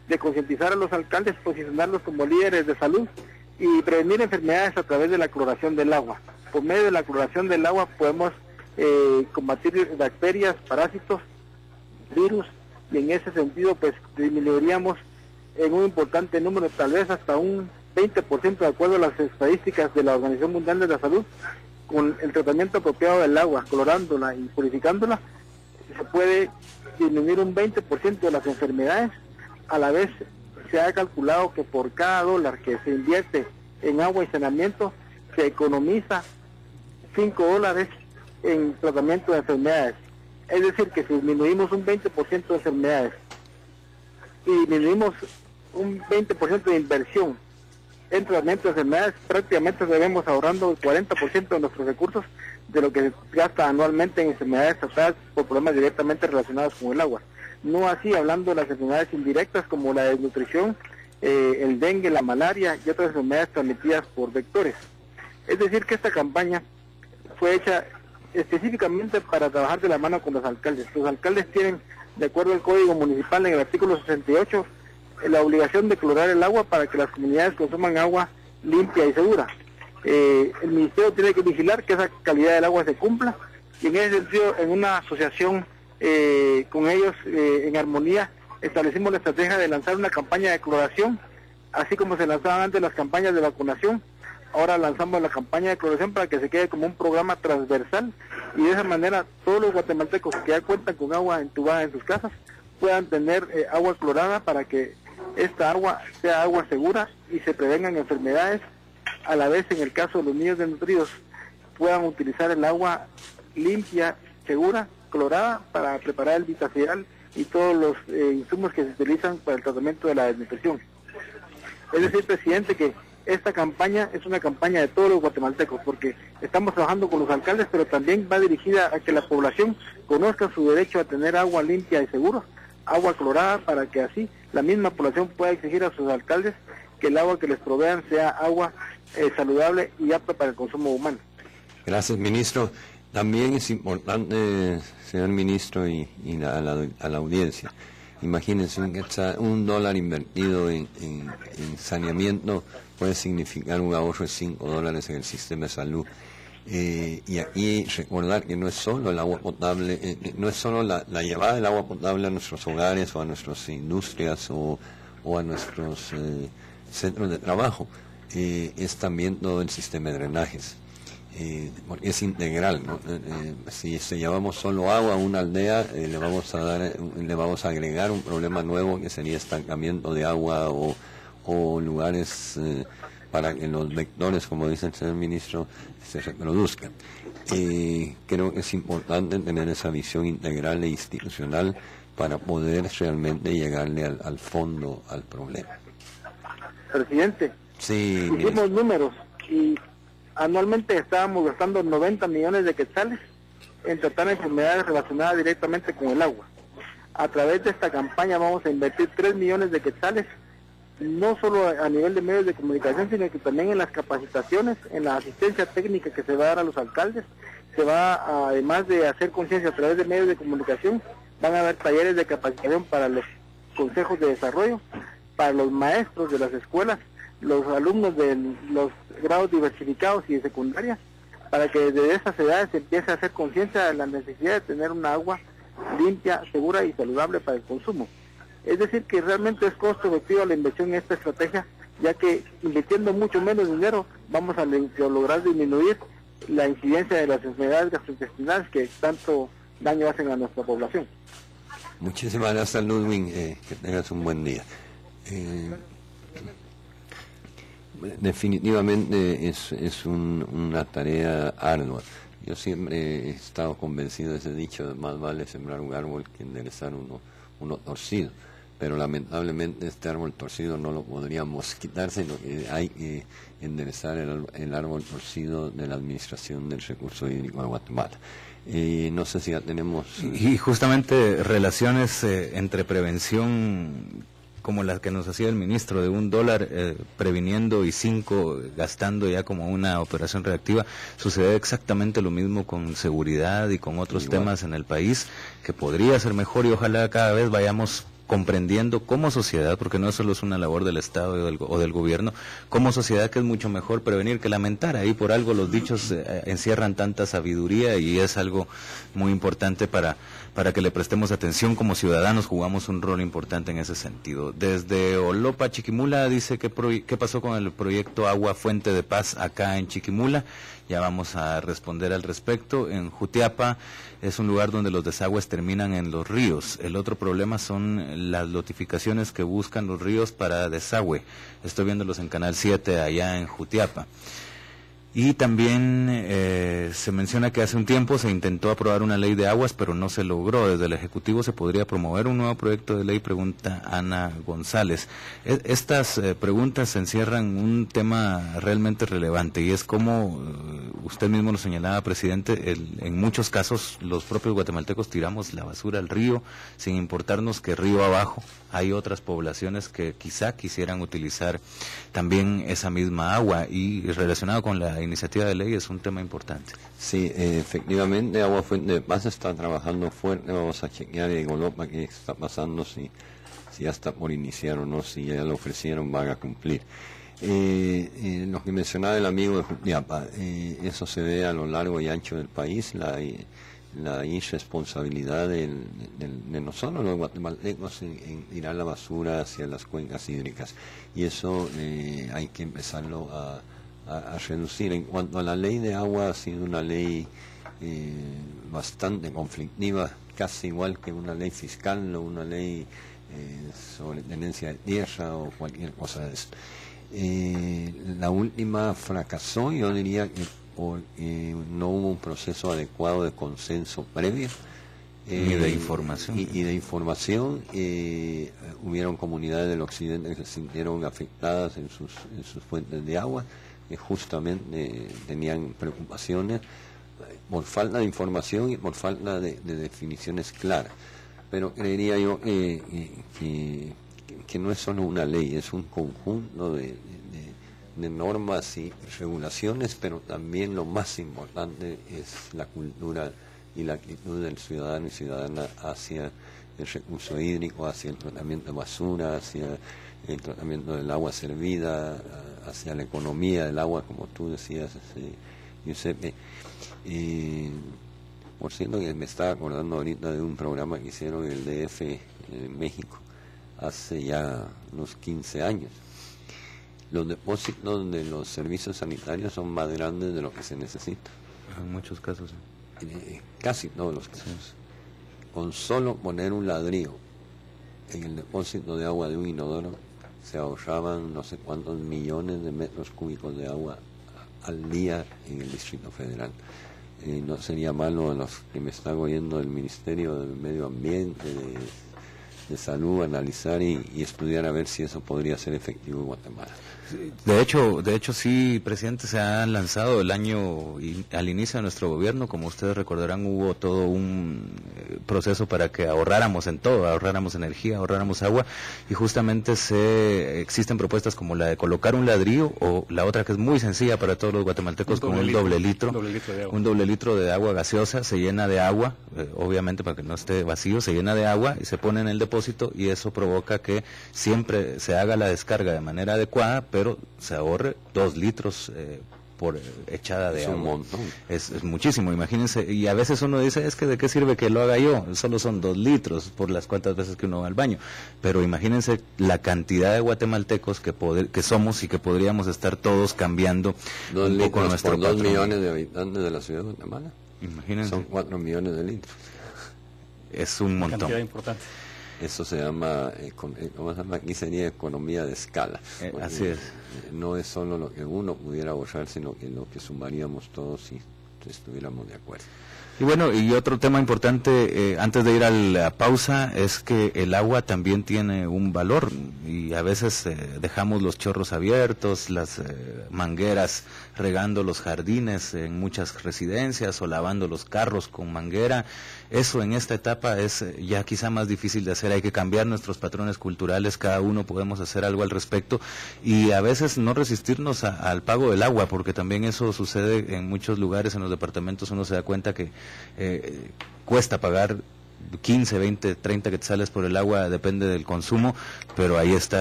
de concientizar a los alcaldes, posicionarlos como líderes de salud y prevenir enfermedades a través de la cloración del agua. Por medio de la cloración del agua podemos combatir bacterias, parásitos, virus, y en ese sentido pues disminuiríamos en un importante número, tal vez hasta un 20% de acuerdo a las estadísticas de la Organización Mundial de la Salud. Con el tratamiento apropiado del agua, clorándola y purificándola, se puede disminuir un 20% de las enfermedades. A la vez se ha calculado que por cada dólar que se invierte en agua y saneamiento se economiza $5 en tratamiento de enfermedades. Es decir, que si disminuimos un 20% de enfermedades y disminuimos un 20% de inversión en tratamiento de enfermedades, prácticamente estaremos ahorrando el 40% de nuestros recursos de lo que se gasta anualmente en enfermedades tratadas por problemas directamente relacionados con el agua. No así hablando de las enfermedades indirectas como la desnutrición, el dengue, la malaria y otras enfermedades transmitidas por vectores. Es decir, que esta campaña fue hecha específicamente para trabajar de la mano con los alcaldes. Los alcaldes tienen, de acuerdo al Código Municipal, en el artículo 68, la obligación de clorar el agua para que las comunidades consuman agua limpia y segura. El Ministerio tiene que vigilar que esa calidad del agua se cumpla, y en ese sentido, en una asociación con ellos, en armonía, establecimos la estrategia de lanzar una campaña de cloración, así como se lanzaban antes las campañas de vacunación. Ahora lanzamos la campaña de cloración para que se quede como un programa transversal, y de esa manera todos los guatemaltecos que ya cuentan con agua entubada en sus casas puedan tener agua clorada, para que esta agua sea agua segura y se prevengan enfermedades. A la vez, en el caso de los niños desnutridos, puedan utilizar el agua limpia, segura, clorada, para preparar el Vitaceral y todos los insumos que se utilizan para el tratamiento de la desnutrición. Es decir, presidente, que esta campaña es una campaña de todos los guatemaltecos, porque estamos trabajando con los alcaldes, pero también va dirigida a que la población conozca su derecho a tener agua limpia y segura, agua clorada, para que así la misma población pueda exigir a sus alcaldes que el agua que les provean sea agua saludable y apta para el consumo humano. Gracias, ministro. También es importante, señor ministro, y a la audiencia, imagínense, $1 invertido en saneamiento puede significar un ahorro de $5 en el sistema de salud. Y aquí recordar que no es solo el agua potable, no es solo la llevada del agua potable a nuestros hogares o a nuestras industrias o a nuestros centros de trabajo, es también todo el sistema de drenajes. Porque es integral, ¿no? Si llevamos solo agua a una aldea, le vamos a agregar un problema nuevo, que sería estancamiento de agua o lugares para que los vectores, como dice el señor ministro, se reproduzcan. Creo que es importante tener esa visión integral e institucional para poder realmente llegarle al fondo al problema. Presidente, sí, hicimos números y anualmente estábamos gastando 90 millones de quetzales en tratar enfermedades relacionadas directamente con el agua. A través de esta campaña vamos a invertir 3 millones de quetzales, no solo a nivel de medios de comunicación, sino que también en las capacitaciones, en la asistencia técnica que se va a dar a los alcaldes. Se va, además de hacer conciencia a través de medios de comunicación, van a haber talleres de capacitación para los consejos de desarrollo, para los maestros de las escuelas, los alumnos de los grados diversificados y de secundaria, para que desde esas edades se empiece a hacer conciencia de la necesidad de tener una agua limpia, segura y saludable para el consumo. Es decir, que realmente es costo efectivo la inversión en esta estrategia, ya que invirtiendo mucho menos dinero vamos a lograr disminuir la incidencia de las enfermedades gastrointestinales que tanto daño hacen a nuestra población. Muchísimas gracias, Ludwig, que tengas un buen día. Definitivamente es una tarea ardua. Yo siempre he estado convencido de ese dicho de más vale sembrar un árbol que enderezar uno torcido, pero lamentablemente este árbol torcido no lo podríamos quitar, sino que hay que enderezar el árbol torcido de la administración del recurso hídrico de Guatemala. No sé si ya tenemos... Y justamente relaciones entre prevención, como las que nos hacía el ministro, de $1 previniendo y 5 gastando ya como una operación reactiva, sucede exactamente lo mismo con seguridad y con otros temas en el país, que podría ser mejor, y ojalá cada vez vayamos comprendiendo como sociedad, porque no solo es una labor del Estado o del gobierno, como sociedad, que es mucho mejor prevenir que lamentar. Ahí por algo los dichos encierran tanta sabiduría, y es algo muy importante para que le prestemos atención. Como ciudadanos jugamos un rol importante en ese sentido. Desde Olopa, Chiquimula, dice qué pasó con el proyecto Agua Fuente de Paz acá en Chiquimula. Ya vamos a responder al respecto. En Jutiapa es un lugar donde los desagües terminan en los ríos. El otro problema son las lotificaciones que buscan los ríos para desagüe. Estoy viéndolos en Canal 7 allá en Jutiapa. Y también se menciona que hace un tiempo se intentó aprobar una ley de aguas, pero no se logró. Desde el Ejecutivo se podría promover un nuevo proyecto de ley, pregunta Ana González. Estas preguntas encierran un tema realmente relevante, y es como usted mismo lo señalaba, presidente, en muchos casos los propios guatemaltecos tiramos la basura al río, sin importarnos que río abajo hay otras poblaciones que quizá quisieran utilizar también esa misma agua, y relacionado con la iniciativa de ley es un tema importante. Sí, efectivamente, Agua Fuente de Paz está trabajando fuerte. Vamos a chequear en Olopa qué está pasando, si ya está por iniciar o no, si ya lo ofrecieron, van a cumplir. Lo que mencionaba el amigo de Jutiapa, eso se ve a lo largo y ancho del país, la irresponsabilidad de nosotros los guatemaltecos en tirar la basura hacia las cuencas hídricas, y eso hay que empezarlo a reducir. En cuanto a la ley de agua, ha sido una ley bastante conflictiva, casi igual que una ley fiscal o una ley sobre tenencia de tierra o cualquier cosa de eso. La última fracasó, yo diría que porque no hubo un proceso adecuado de consenso previo. Y de información. Y de información. Hubieron comunidades del occidente que se sintieron afectadas en sus fuentes de agua, que justamente tenían preocupaciones por falta de información y por falta de definiciones claras. Pero creería yo que no es solo una ley, es un conjunto de normas y regulaciones, pero también lo más importante es la cultura y la actitud del ciudadano y ciudadana hacia el recurso hídrico, hacia el tratamiento de basura, hacia el tratamiento del agua servida, hacia la economía del agua, como tú decías, Giuseppe. Por cierto, que me estaba acordando ahorita de un programa que hicieron en el DF en México hace ya unos 15 años. Los depósitos de los servicios sanitarios son más grandes de lo que se necesita. En muchos casos. Casi todos los casos. Sí. Con solo poner un ladrillo en el depósito de agua de un inodoro, se ahorraban no sé cuántos millones de metros cúbicos de agua al día en el Distrito Federal. No sería malo a los que me están oyendo del Ministerio del Medio Ambiente, de Salud, analizar y estudiar a ver si eso podría ser efectivo en Guatemala. De hecho sí, presidente, se ha lanzado el año al inicio de nuestro gobierno, como ustedes recordarán, hubo todo un proceso para que ahorráramos en todo, ahorráramos energía, ahorráramos agua, y justamente existen propuestas como la de colocar un ladrillo, o la otra que es muy sencilla para todos los guatemaltecos, con un doble litro de agua gaseosa, se llena de agua, obviamente para que no esté vacío, se llena de agua y se pone en el depósito, y eso provoca que siempre se haga la descarga de manera adecuada, pero se ahorre 2 litros por echada de agua. Un montón. Es muchísimo, imagínense. Y a veces uno dice, es que ¿de qué sirve que lo haga yo? Solo son 2 litros por las cuantas veces que uno va al baño. Pero imagínense la cantidad de guatemaltecos que somos y que podríamos estar todos cambiando un poco nuestro patrón. 2 millones de habitantes de la ciudad de Guatemala. Imagínense. Son 4 millones de litros. Es un montón. Una cantidad importante. Eso se llama, ¿cómo se llama? Aquí sería economía de escala. Así es. No es solo lo que uno pudiera ahorrar, sino que lo que sumaríamos todos si estuviéramos de acuerdo. Y bueno, y otro tema importante, antes de ir a la pausa, es que el agua también tiene un valor, y a veces dejamos los chorros abiertos, las mangueras regando los jardines en muchas residencias, o lavando los carros con manguera. Eso en esta etapa es ya quizá más difícil de hacer, hay que cambiar nuestros patrones culturales, cada uno podemos hacer algo al respecto, y a veces no resistirnos al pago del agua, porque también eso sucede en muchos lugares, en los departamentos uno se da cuenta que cuesta pagar 15, 20, 30 quetzales por el agua, depende del consumo, pero ahí está